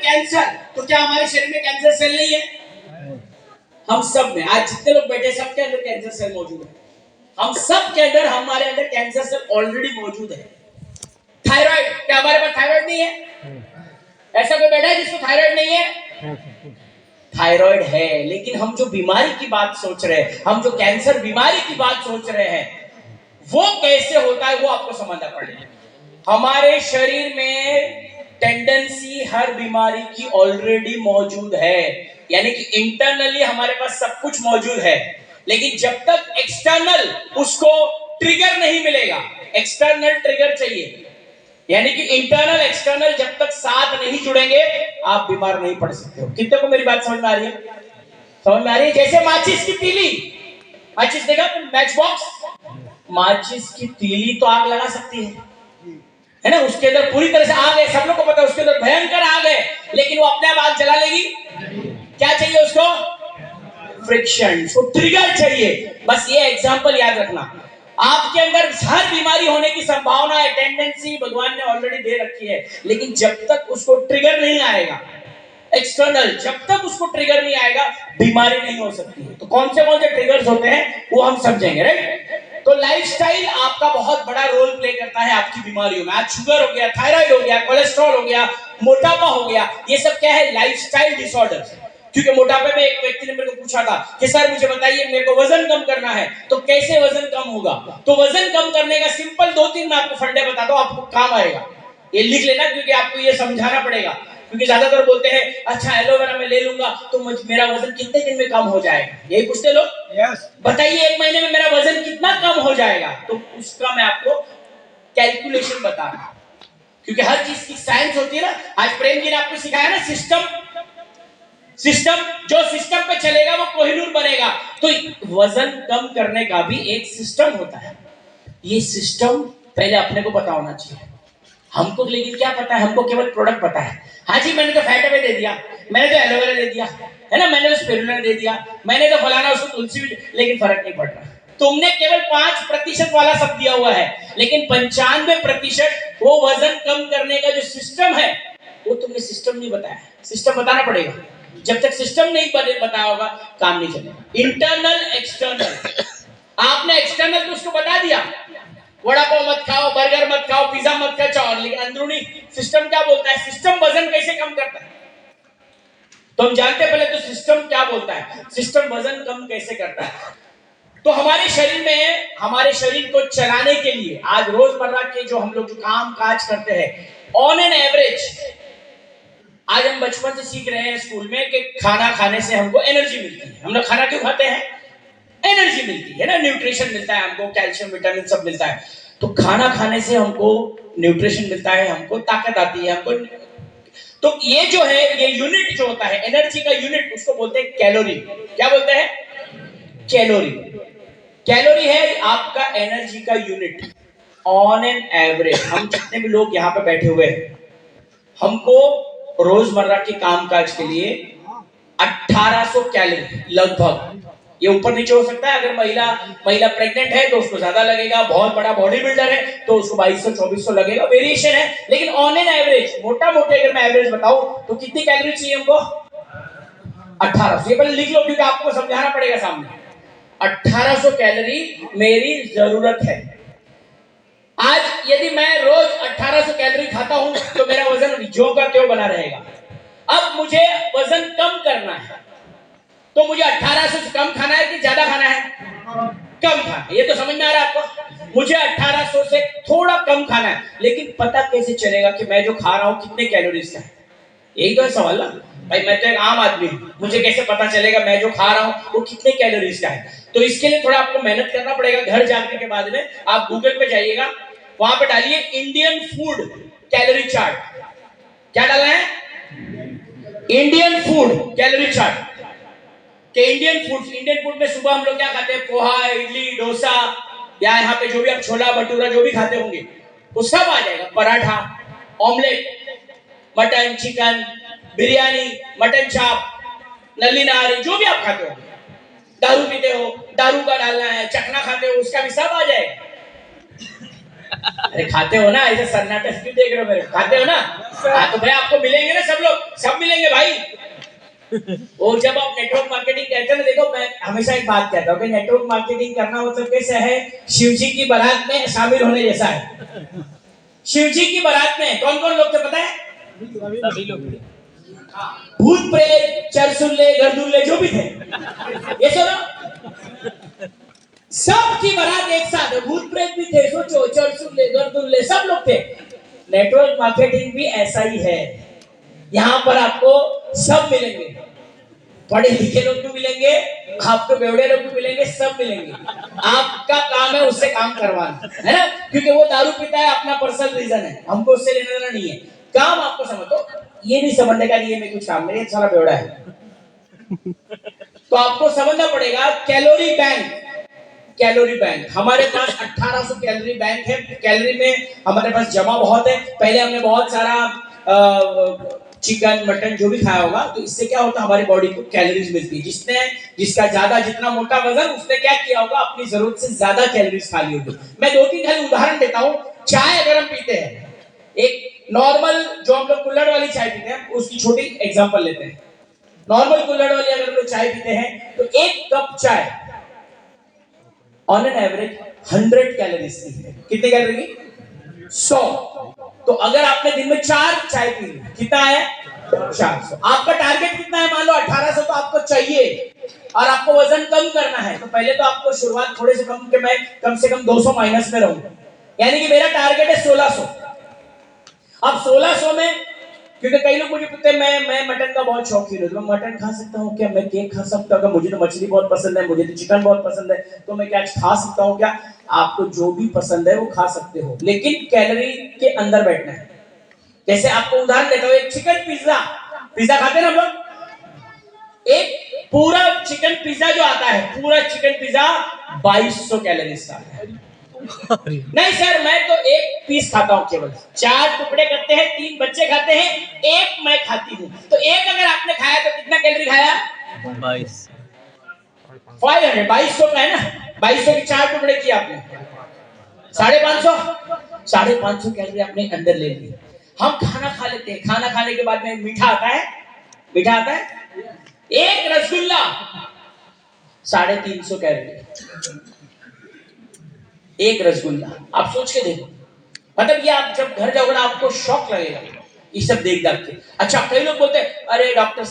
Cancer, तो क्या हमारे शरीर में कैंसर सेल नहीं है? हम सब में, आज जितने लोग बैठे सबके अंदर कैंसर सेल मौजूद है। हम सब के अंदर, हमारे अंदर कैंसर सेल ऑलरेडी मौजूद है। थायराइड, क्या हमारे पास थायराइड नहीं है? ऐसा कोई बैठा है जिसको थायराइड नहीं है? थायराइड है, लेकिन हम जो बीमारी की बात सोच रहे हैं, हम जो कैंसर बीमारी की बात सोच रहे हैं, वो कैसे होता है वो आपको समझना पड़ेगा। हमारे शरीर में टेंडेंसी हर बीमारी की ऑलरेडी मौजूद है, यानी कि इंटरनली हमारे पास सब कुछ मौजूद है, लेकिन जब तक एक्सटर्नल उसको ट्रिगर नहीं मिलेगा, एक्सटर्नल ट्रिगर चाहिए, यानी कि इंटरनल एक्सटर्नल जब तक साथ नहीं जुड़ेंगे आप बीमार नहीं पड़ सकते हो। कितने को मेरी बात समझ में आ रही है? समझ में आ रही है? जैसे माचिस की तीली, माचिस देखा मैच बॉक्स, माचिस की तीली तो आग लगा सकती है ना, उसके अंदर पूरी तरह से आग है, सब लोग को पता है उसके अंदर भयंकर आग है, लेकिन वो अपने आप आग जला लेगी? क्या चाहिए उसको? फ्रिक्शन, उसको ट्रिगर चाहिए। बस ये एग्जांपल याद रखना, आपके अंदर हर बीमारी होने की संभावना है, टेंडेंसी भगवान ने ऑलरेडी दे रखी है, लेकिन जब तक उसको ट्रिगर नहीं आएगा एक्सटर्नल, जब तक उसको ट्रिगर नहीं आएगा बीमारी नहीं हो सकती है। तो कौन से ट्रिगर्स होते हैं वो हम समझेंगे, राइट? तो लाइफस्टाइल आपका बहुत बड़ा रोल प्ले करता है आपकी बीमारियों में। आज शुगर हो गया, थायराइड हो गया, कोलेस्ट्रॉल हो गया, मोटापा हो गया, ये सब क्या है? Lifestyle disorders. क्योंकि मोटापे में एक व्यक्ति ने मेरे को पूछा था कि सर मुझे बताइए मेरे को वजन कम करना है, तो कैसे वजन कम होगा? तो वजन कम करने का सिंपल 2-3 मैं आपको फंडे बताता हूं, आपको काम आएगा, ये लिख लेना, क्योंकि आपको ये समझाना पड़ेगा। क्योंकि ज्यादातर बोलते हैं अच्छा एलोवेरा मैं ले लूंगा तो मेरा वजन कितने दिन में कम हो जाएगा, यही पूछते लोग। बताइए 1 महीने में मेरा वजन कितना कम हो जाएगा? तो उसका मैं आपको कैलकुलेशन बता रहा हूं, क्योंकि हर चीज की साइंस होती है ना। आज प्रेम जी ने आपको सिखाया ना सिस्टम, जो सिस्टम पे चलेगा वो कोहिनूर बनेगा। तो वजन कम करने का भी एक सिस्टम होता है, ये सिस्टम पहले अपने को पता होना चाहिए हमको। लेकिन क्या पता है हमको? केवल प्रोडक्ट पता है। हाँ जी मैंने तो फैट अवे दे दिया, मैंने तो एलोवेरा दे दिया है ना, मैंने तो स्पिरुलिना दे दिया, मैंने तो फलाना उसको तुलसी, लेकिन फर्क नहीं पड़ रहा। तुमने केवल 5% वाला सब दिया हुआ है, लेकिन 95% वो वजन कम करने का जो सिस्टम है वो तुमने सिस्टम नहीं बताया। सिस्टम बताना पड़ेगा, जब तक सिस्टम नहीं बताया होगा काम नहीं चलेगा। इंटरनल एक्सटर्नल, आपने एक्सटर्नल तो उसको बता दिया, वड़ा पाव मत खाओ, बर्गर मत खाओ, पिज्जा मत खाओ, लेकिन अंदरूनी सिस्टम क्या बोलता है? सिस्टम वजन कैसे कम करता है तो हम जानते हैं। पहले तो सिस्टम क्या बोलता है, सिस्टम वजन कम कैसे करता है। तो हमारे शरीर में, हमारे शरीर को चलाने के लिए आज रोजमर्रा के जो हम लोग जो काम काज करते हैं, ऑन एन एवरेज, आज हम बचपन से सीख रहे हैं स्कूल में कि खाना खाने से हमको एनर्जी मिलती है। हम लोग खाना क्यों खाते हैं? एनर्जी मिलती है ना, न्यूट्रिशन मिलता है हमको, कैल्शियम विटामिन सब मिलता है। तो खाना खाने से हमको न्यूट्रिशन मिलता है, हमको ताकत आती है, हमको। तो ये जो है, ये यूनिट जो होता है एनर्जी का यूनिट, उसको बोलते हैं कैलोरी। क्या बोलते हैं? कैलोरी। कैलोरी है आपका एनर्जी का यूनिट। ऑन एन एवरेज हम जितने भी लोग यहाँ पे बैठे हुए हैं, हमको रोजमर्रा के कामकाज के लिए 1800 कैलोरी लगभग, ये ऊपर नीचे हो सकता है। अगर महिला प्रेग्नेंट है तो उसको ज्यादा लगेगा, बहुत बड़ा बॉडी बिल्डर है तो उसको 2200-2400 लगेगा, वेरिएशन है। लेकिन ऑन एन एवरेज, मोटा मोटे अगर मैं एवरेज बताऊं तो कितनी कैलोरी चाहिए हमको? 1800। ये पहले लिख लो क्योंकि आपको समझाना पड़ेगा सामने। 1800 कैलोरी मेरी जरूरत है। आज यदि मैं रोज 1800 कैलोरी खाता हूं तो मेरा वजन जो का त्यों बना रहेगा। अब मुझे वजन कम करना है तो मुझे 1800 से कम खाना है कि ज्यादा खाना है? कम खाना है। ये तो समझ में आ रहा है आपको? मुझे 1800 से थोड़ा कम खाना है, लेकिन पता कैसे चलेगा कि मैं जो खा रहा हूं कितने कैलोरीज का है? यही तो है सवाल ना भाई, मैं तो एक आम आदमी हूं, मुझे कैसे पता चलेगा मैं जो खा रहा हूं वो कितने कैलोरीज का है? तो इसके लिए थोड़ा आपको मेहनत करना पड़ेगा। घर जाने के बाद में आप गूगल पे जाइएगा, वहां पे डालिए इंडियन फूड कैलोरी चार्ट। क्या डालना है? Indian food calorie chart. कि इंडियन फूड में सुबह हम लोग क्या खाते हैं? पोहा, इडली, डोसा, या यहाँ पे जो भी आप छोला भटूरा जो भी खाते होंगे वो सब आ जाएगा। Paratha, omelette, mutton, chicken, biryani, mutton चाप, नली नारी, जो भी आप खाते हो, दारू पीते हो, दारू का डालना है, चखना खाते हो, उसका भी सब आ जाएगा। अरे खाते हो ना, ऐसे सन्नाटा क्यों देख रहे हो मेरे? खाते हो ना? हाँ तो भाई आपको मिलेंगे ना, सब लोग सब मिलेंगे। और जब आप नेटवर्क मार्केटिंग करते हैं ना, देखो मैं हमेशा एक बात कहता हूँ कि नेटवर्क मार्केटिंग करना मतलब कैसे है, शिव जी की बारात में शामिल होने जैसा है। शिव जी की बारात में कौन कौन लोग थे पता है? सभी लोग भूत प्रेत चरसुल्ले गर्दुल्ले जो भी थे, ये सुनो, सबकी बारात एक साथ है। भूत प्रेत भी थे, सोचो, चरसुल्ले गर्दुल्ले सब लोग थे। नेटवर्क मार्केटिंग भी ऐसा ही है। यहाँ पर आपको सब मिलेंगे, पढ़े लिखे लोग भी मिलेंगे, आपको बेवड़े लोग भी मिलेंगे, सब मिलेंगे। आपका काम है उससे काम करवाना, है ना? क्योंकि वो दारू पीता है, अपना पर्सनल रीजन है, हमको उससे लेना देना नहीं है। काम आपको समझ तो ये नहीं समझने का नहीं है मैं कुछ काम नहीं, सारा बेवड़ा है। तो आपको समझना पड़ेगा कैलोरी बैंक। कैलोरी बैंक हमारे पास 1800 कैलोरी बैंक है। कैलोरी में हमारे पास जमा बहुत है। पहले हमने बहुत सारा चिकन मटन जो भी खाया होगा, तो इससे क्या होता है, हमारी बॉडी को कैलोरीज मिलती है। जिसका ज्यादा जितना मोटा वजन, उसने क्या किया होगा, अपनी जरूरत से ज्यादा कैलोरीज खा ली होगी। मैं 2-3 खाली उदाहरण देता हूँ। चाय अगर हम पीते हैं, एक नॉर्मल जो हम लोग कुल्हड़ वाली चाय पीते हैं, उसकी छोटी एग्जांपल लेते हैं। नॉर्मल कुल्हड़ वाली अगर हम लोग चाय पीते हैं, तो एक कप चाय ऑन एन एवरेज 100 कैलोरीज की है। कितने कैलोरी की? 100। तो अगर आपने दिन में 4 चाय पी ली, कितना है? 400। आपका टारगेट कितना है? मान लो 1800 तो आपको चाहिए, और आपको वजन कम करना है, तो पहले तो आपको शुरुआत थोड़े से कम, कि मैं कम से कम 200 माइनस में रहूं, यानी कि मेरा टारगेट है 1600। अब 1600 में, क्योंकि कई लोग मुझे पूछते हैं मैं मटन का बहुत शौकीन हूँ, तो मैं मटन खा सकता हूँ क्या? मैं केक खा सकता हूँ क्या? मुझे तो मछली बहुत पसंद है, मुझे तो चिकन बहुत पसंद है, तो मैं क्या खा सकता हूँ क्या? आपको जो भी पसंद है वो खा सकते हो, लेकिन कैलोरी के अंदर बैठना है। जैसे आपको उदाहरण देता हूँ, एक चिकन पिज्जा, पिज्जा खाते हैं ना हम लोग, एक पूरा चिकन पिज्जा जो आता है, पूरा चिकन पिज्जा 2200 कैलोरीज का है। नहीं सर, मैं तो एक पीस खाता हूं, केवल 4 टुकड़े करते हैं, 3 बच्चे खाते हैं, एक मैं खाती हूँ। तो एक अगर आपने खाया तो कितना कैलोरी खाया? 22। 2200 का है ना, 2200 के 4 टुकड़े किए आपने, 550 कैलोरी आपने अंदर ले ली। हम खाना खा लेते हैं, खाना खाने के बाद में मीठा आता है, मीठा आता है, एक रसगुल्ला 350 कैलोरी, एक रसगुल्ला। आप सोच के देखो, मतलब ये आप जब घर जाओगे ना, आपको शॉक लगेगा ये सब देख के। अच्छा, कई लोग बोलते हैं अरे डॉक्टर